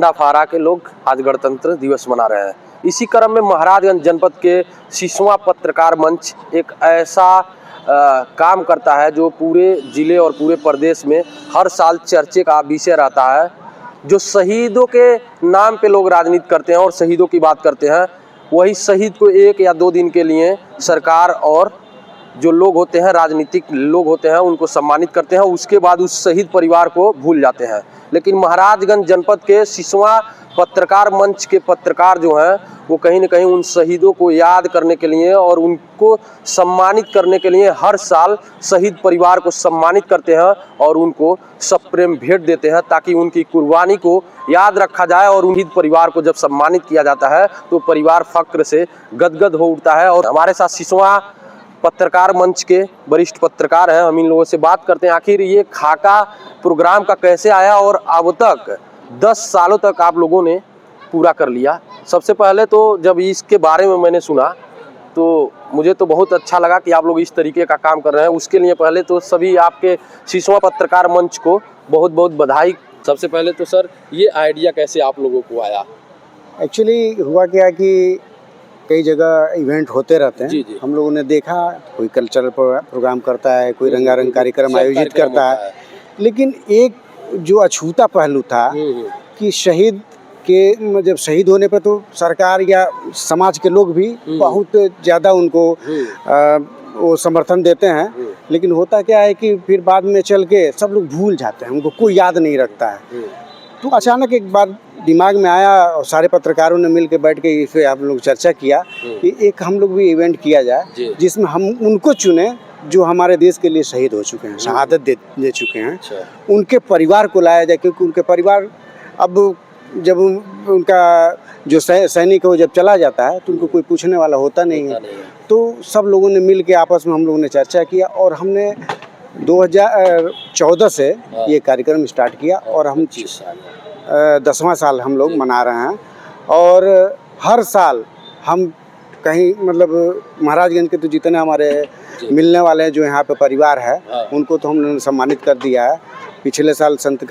झंडा फहरा के लोग आज गणतंत्र दिवस मना रहे हैं। इसी क्रम में महाराजगंज जनपद के सिसवा पत्रकार मंच एक ऐसा काम करता है जो पूरे जिले और पूरे प्रदेश में हर साल चर्चे का विषय रहता है। जो शहीदों के नाम पे लोग राजनीति करते हैं और शहीदों की बात करते हैं, वही शहीद को 1 या 2 दिन के लिए सरकार और जो लोग होते हैं, राजनीतिक लोग होते हैं, उनको सम्मानित करते हैं। उसके बाद उस शहीद परिवार को भूल जाते हैं। लेकिन महाराजगंज जनपद के सिसवा पत्रकार मंच के पत्रकार जो हैं, वो कहीं न कहीं उन शहीदों को याद करने के लिए और उनको सम्मानित करने के लिए हर साल शहीद परिवार को सम्मानित करते हैं और उनको सप्रेम भेंट देते हैं, ताकि उनकी कुर्बानी को याद रखा जाए। और उन शहीद परिवार को जब सम्मानित किया जाता है तो परिवार फक्र से गदगद हो उठता है। और हमारे साथ सिसवा पत्रकार मंच के वरिष्ठ पत्रकार हैं, हम इन लोगों से बात करते हैं आखिर ये खाका प्रोग्राम का कैसे आया और अब तक 10 सालों तक आप लोगों ने पूरा कर लिया। सबसे पहले तो जब इसके बारे में मैंने सुना तो मुझे तो बहुत अच्छा लगा कि आप लोग इस तरीके का काम कर रहे हैं। उसके लिए पहले तो सभी आपके सिसवा पत्रकार मंच को बहुत बहुत बधाई। सबसे पहले तो सर, ये आइडिया कैसे आप लोगों को आया? एक्चुअली हुआ क्या कि कई जगह इवेंट होते रहते हैं। जी। हम लोगों ने देखा कोई कल्चरल प्रोग्राम करता है, कोई रंगारंग कार्यक्रम आयोजित करता है, लेकिन एक जो अछूता पहलू था कि शहीद के जब शहीद होने पर तो सरकार या समाज के लोग भी बहुत ज़्यादा उनको वो समर्थन देते हैं, लेकिन होता क्या है कि फिर बाद में चल के सब लोग भूल जाते हैं, उनको कोई याद नहीं रखता है। तो अचानक एक बार दिमाग में आया और सारे पत्रकारों ने मिल के बैठ के इस पर हम लोग चर्चा किया कि एक हम लोग भी इवेंट किया जाए जिसमें हम उनको चुने जो हमारे देश के लिए शहीद हो चुके हैं, शहादत दे चुके हैं। उनके परिवार को लाया जाए, क्योंकि उनके परिवार अब जब उनका जो सैनिक है वो जब चला जाता है तो उनको कोई पूछने वाला होता नहीं है। तो सब लोगों ने मिल के आपस में हम लोगों ने चर्चा किया और हमने 2014 से ये कार्यक्रम स्टार्ट किया और हम 10वां साल हम लोग मना रहे हैं। और हर साल हम कहीं मतलब महाराजगंज के तो जितने हमारे मिलने वाले हैं जो यहाँ पे परिवार है उनको तो हमने सम्मानित कर दिया है। पिछले साल संत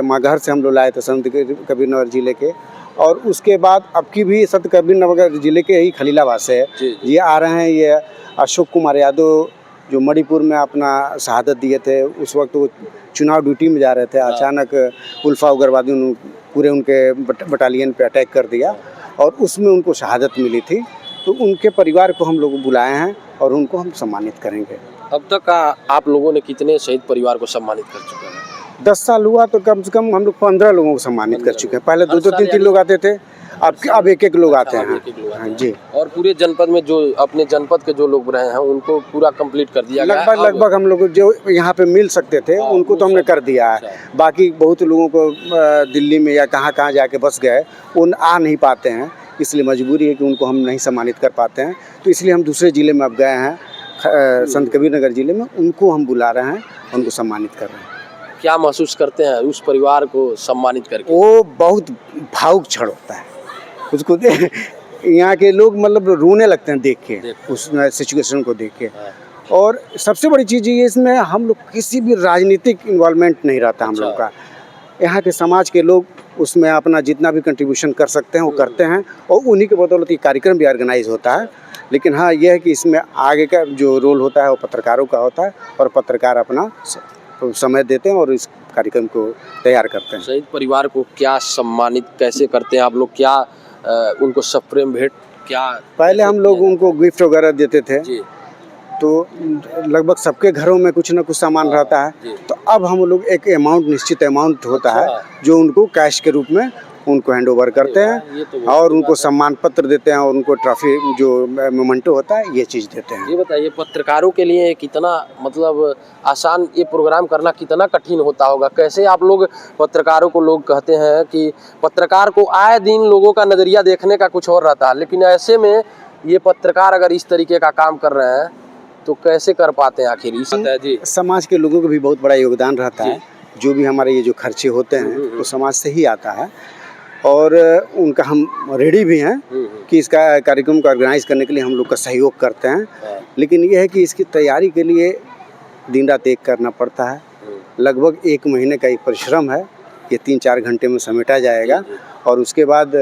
मगहर से हम लोग लाए थे, संत कबीरनगर जिले के, और उसके बाद अब की भी संत कबीरनगर जिले के ही खलीलाबाद से ये आ रहे हैं। ये अशोक कुमार यादव जो मणिपुर में अपना शहादत दिए थे, उस वक्त वो चुनाव ड्यूटी में जा रहे थे, अचानक उल्फा उग्रवादी ने पूरे उनके बटालियन पे अटैक कर दिया और उसमें उनको शहादत मिली थी। तो उनके परिवार को हम लोग बुलाए हैं और उनको हम सम्मानित करेंगे। अब तक आप लोगों ने कितने शहीद परिवार को सम्मानित कर चुके हैं? 10 साल हुआ तो कम से कम हम लोग 15 लोगों को सम्मानित कर चुके हैं। पहले 2-2 3-3 लोग आते थे, अब एक लोग आते हैं। हाँ जी। और पूरे जनपद में जो अपने जनपद के जो लोग रहे हैं उनको पूरा कंप्लीट कर दिया गया है। लगभग हम लोग जो यहाँ पे मिल सकते थे उनको तो हमने कर दिया है। बाकी बहुत लोगों को दिल्ली में या कहाँ जाके बस गए, वो आ नहीं पाते हैं, इसलिए मजबूरी है कि उनको हम नहीं सम्मानित कर पाते हैं। तो इसलिए हम दूसरे ज़िले में अब गए हैं, संत कबीरनगर जिले में, उनको हम बुला रहे हैं, उनको सम्मानित कर रहे हैं। क्या महसूस करते हैं उस परिवार को सम्मानित करके? वो बहुत भावुक क्षण होता है उसको यहाँ के लोग मतलब रोने लगते हैं देख के, उस सिचुएशन को देख के। और सबसे बड़ी चीज़ ये इसमें हम लोग किसी भी राजनीतिक इन्वॉल्वमेंट नहीं रहता हम लोग का। यहाँ के समाज के लोग उसमें अपना जितना भी कंट्रीब्यूशन कर सकते हैं वो करते हैं और उन्हीं के बदौलत ये कार्यक्रम भी ऑर्गेनाइज होता है। लेकिन हाँ, यह है कि इसमें आगे का जो रोल होता है वो पत्रकारों का होता है और पत्रकार अपना समय देते हैं और इस कार्यक्रम को तैयार करते हैं। शहीद परिवार को क्या सम्मानित कैसे करते हैं आप लोग? क्या उनको सप्रेम भेंट क्या? पहले हम लोग उनको गिफ्ट वगैरह देते थे जी। तो लगभग सबके घरों में कुछ ना कुछ सामान रहता है। तो अब हम लोग एक अमाउंट, निश्चित अमाउंट होता है जो उनको कैश के रूप में उनको हैंड ओवर करते हैं और उनको सम्मान पत्र देते हैं और उनको ट्रॉफी जो मोमेंटो होता है ये चीज़ देते हैं। ये बताइए, पत्रकारों के लिए कितना मतलब आसान ये प्रोग्राम करना कितना कठिन होता होगा? कैसे आप लोग पत्रकारों को, लोग कहते हैं कि पत्रकार को आए दिन लोगों का नज़रिया देखने का कुछ और रहता है, लेकिन ऐसे में ये पत्रकार अगर इस तरीके का काम कर रहे हैं तो कैसे कर पाते हैं आखिर? जी, समाज के लोगों को भी बहुत बड़ा योगदान रहता है। जो भी हमारे ये जो खर्चे होते हैं वो समाज से ही आता है और उनका हम रेडी भी हैं कि इसका कार्यक्रम को ऑर्गेनाइज करने के लिए हम लोग का सहयोग करते हैं। लेकिन यह है कि इसकी तैयारी के लिए दिन रात एक करना पड़ता है। लगभग 1 महीने का एक परिश्रम है ये 3-4 घंटे में समेटा जाएगा। और उसके बाद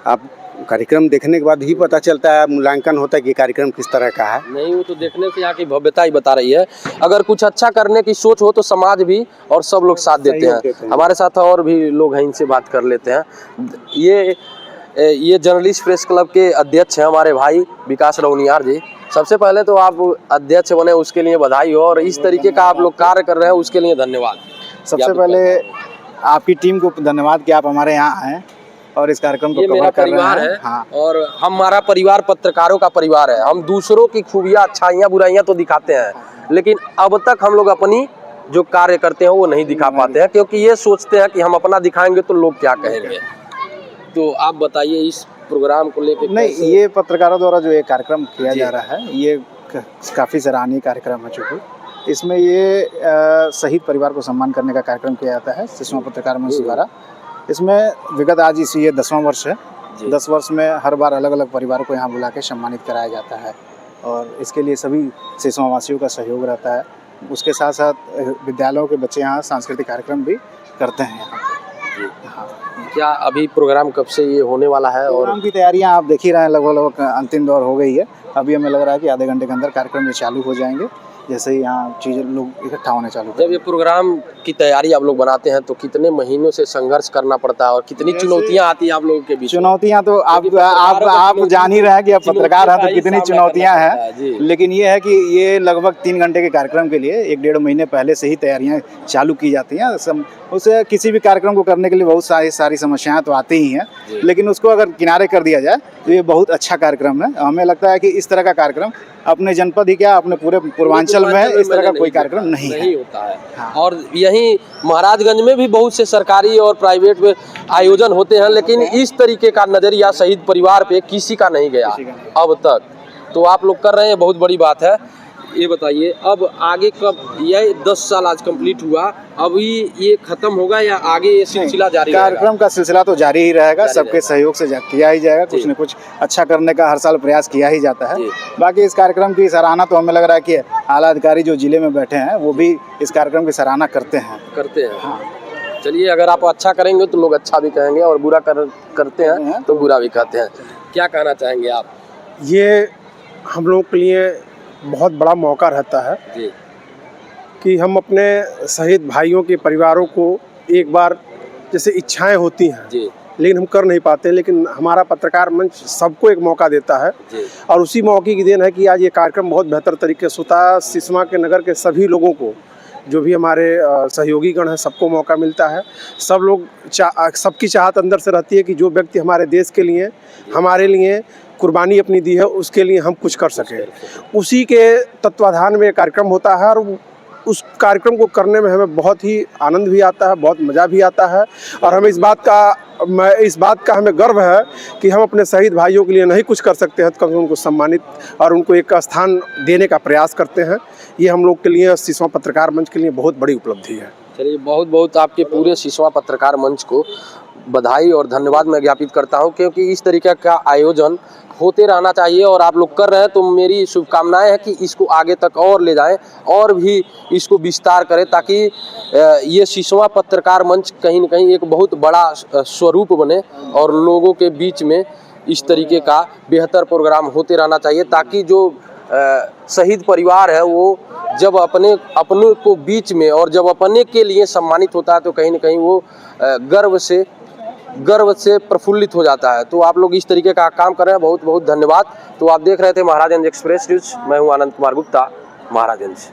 आप कार्यक्रम देखने के बाद ही पता चलता है, मूल्यांकन होता है कि कार्यक्रम किस तरह का है। नहीं, वो तो देखने से यहाँ की भव्यता ही बता रही है। अगर कुछ अच्छा करने की सोच हो तो समाज भी और सब लोग साथ देते हैं। हमारे साथ और भी लोग हैं, इनसे बात कर लेते हैं। ये जर्नलिस्ट प्रेस क्लब के अध्यक्ष हैं हमारे भाई विकास रौनियार जी। सबसे पहले तो आप अध्यक्ष बने उसके लिए बधाई हो, और इस तरीके का आप लोग कार्य कर रहे हैं उसके लिए धन्यवाद। सबसे पहले आपकी टीम को धन्यवाद कि आप हमारे यहाँ आए और इस कार्यक्रम को कवर कर रहे हैं। हाँ। और हमारा परिवार पत्रकारों का परिवार है। हम दूसरों की खूबियाँ, अच्छाइयाँ, बुराइयाँ तो दिखाते हैं, लेकिन अब तक हम लोग अपनी जो कार्य करते हैं वो नहीं दिखा पाते हैं, क्योंकि ये सोचते हैं कि हम अपना दिखाएंगे तो लोग क्या कहेंगे। तो आप बताइए इस प्रोग्राम को लेकर। नहीं, ये पत्रकारों द्वारा जो ये कार्यक्रम किया जा रहा है ये काफ़ी सराहनीय कार्यक्रम है। चूँकि इसमें ये शहीद परिवार को सम्मान करने का कार्यक्रम किया जाता है सिसवा पत्रकार मंच द्वारा। इसमें विगत आज इसी ये 10वां वर्ष है। 10 वर्ष में हर बार अलग अलग परिवारों को यहाँ बुला के सम्मानित कराया जाता है, और इसके लिए सभी सिसवा वासियों का सहयोग रहता है। उसके साथ साथ विद्यालयों के बच्चे यहाँ सांस्कृतिक कार्यक्रम भी करते हैं यहाँ पे। हाँ। क्या अभी प्रोग्राम कब से ये होने वाला है? और प्रोग्राम की तैयारियां आप देख ही रहे हैं, लगभग अंतिम दौर हो गई है। अभी हमें लग रहा है कि आधे घंटे के अंदर कार्यक्रम ये चालू हो जाएंगे, जैसे ही यहाँ चीज़ें लोग इकट्ठा होने चालू। जब ये प्रोग्राम की तैयारी आप लोग बनाते हैं तो कितने महीनों से संघर्ष करना पड़ता है और कितनी चुनौतियां आती हैं आप लोगों के बीच? चुनौतियां तो आप जान ही रहे हैं कि आप पत्रकार हैं तो कितनी चुनौतियां हैं। लेकिन ये है कि ये लगभग 3 घंटे के कार्यक्रम के लिए 1-1.5 महीने पहले से ही तैयारियां चालू की जाती हैं। उसे किसी भी कार्यक्रम को करने के लिए बहुत सारी समस्याएं तो आती ही हैं, लेकिन उसको अगर किनारे कर दिया जाए तो ये बहुत अच्छा कार्यक्रम है। हमें लगता है कि इस तरह का कार्यक्रम अपने जनपद ही क्या अपने पूरे पूर्वांचल में इस तरह का कोई कार्यक्रम नहीं होता है। हाँ। और यहीं महाराजगंज में भी बहुत से सरकारी और प्राइवेट में आयोजन होते हैं, लेकिन इस तरीके का नजरिया शहीद परिवार पे किसी का नहीं गया अब तक। तो आप लोग कर रहे हैं, बहुत बड़ी बात है। ये बताइए अब आगे कब, ये 10 साल आज कंप्लीट हुआ, अभी ये खत्म होगा या आगे ये सिलसिला जारी रहेगा? कार्यक्रम का सिलसिला तो जारी ही रहेगा, सबके सहयोग से किया ही जाएगा। कुछ न कुछ अच्छा करने का हर साल प्रयास किया ही जाता है। बाकी इस कार्यक्रम की सराहना तो हमें लग रहा है कि आला अधिकारी जो जिले में बैठे हैं वो भी इस कार्यक्रम की सराहना करते हैं। हाँ। चलिए, अगर आप अच्छा करेंगे तो लोग अच्छा भी कहेंगे, और बुरा करते हैं तो बुरा भी कहते हैं। क्या कहना चाहेंगे आप? ये हम लोगों के लिए बहुत बड़ा मौका रहता है जी, कि हम अपने शहीद भाइयों के परिवारों को एक बार, जैसे इच्छाएं होती हैं जी, लेकिन हम कर नहीं पाते, लेकिन हमारा पत्रकार मंच सबको एक मौका देता है जी। और उसी मौके की देन है कि आज ये कार्यक्रम बहुत बेहतर तरीके से होता है। सिसवा के नगर के सभी लोगों को, जो भी हमारे सहयोगी गण हैं, सबको मौका मिलता है। सब लोग सबकी चाहत अंदर से रहती है कि जो व्यक्ति हमारे देश के लिए, हमारे लिए कुर्बानी अपनी दी है, उसके लिए हम कुछ कर सकें। उसी के तत्वाधान में कार्यक्रम होता है, और उस कार्यक्रम को करने में हमें बहुत ही आनंद भी आता है, बहुत मज़ा भी आता है। और हमें इस बात का हमें गर्व है कि हम अपने शहीद भाइयों के लिए नहीं कुछ कर सकते हैं तो कम से कम उनको सम्मानित और उनको एक स्थान देने का प्रयास करते हैं। ये हम लोग के लिए, सिसवा पत्रकार मंच के लिए बहुत बड़ी उपलब्धि है। चलिए, बहुत बहुत आपके पूरे सिसवा पत्रकार मंच को बधाई और धन्यवाद मैं ज्ञापित करता हूं, क्योंकि इस तरीके का आयोजन होते रहना चाहिए और आप लोग कर रहे हैं। तो मेरी शुभकामनाएं हैं कि इसको आगे तक और ले जाएं और भी इसको विस्तार करें, ताकि ये सिसवा पत्रकार मंच कहीं न कहीं एक बहुत बड़ा स्वरूप बने और लोगों के बीच में इस तरीके का बेहतर प्रोग्राम होते रहना चाहिए, ताकि जो शहीद परिवार है वो जब अपने को बीच में और जब अपने के लिए सम्मानित होता है तो कहीं न कहीं वो गर्व से प्रफुल्लित हो जाता है। तो आप लोग इस तरीके का काम कर रहे हैं, बहुत बहुत धन्यवाद। तो आप देख रहे थे महाराजगंज एक्सप्रेस न्यूज़, मैं हूं आनंद कुमार गुप्ता, महाराजगंज।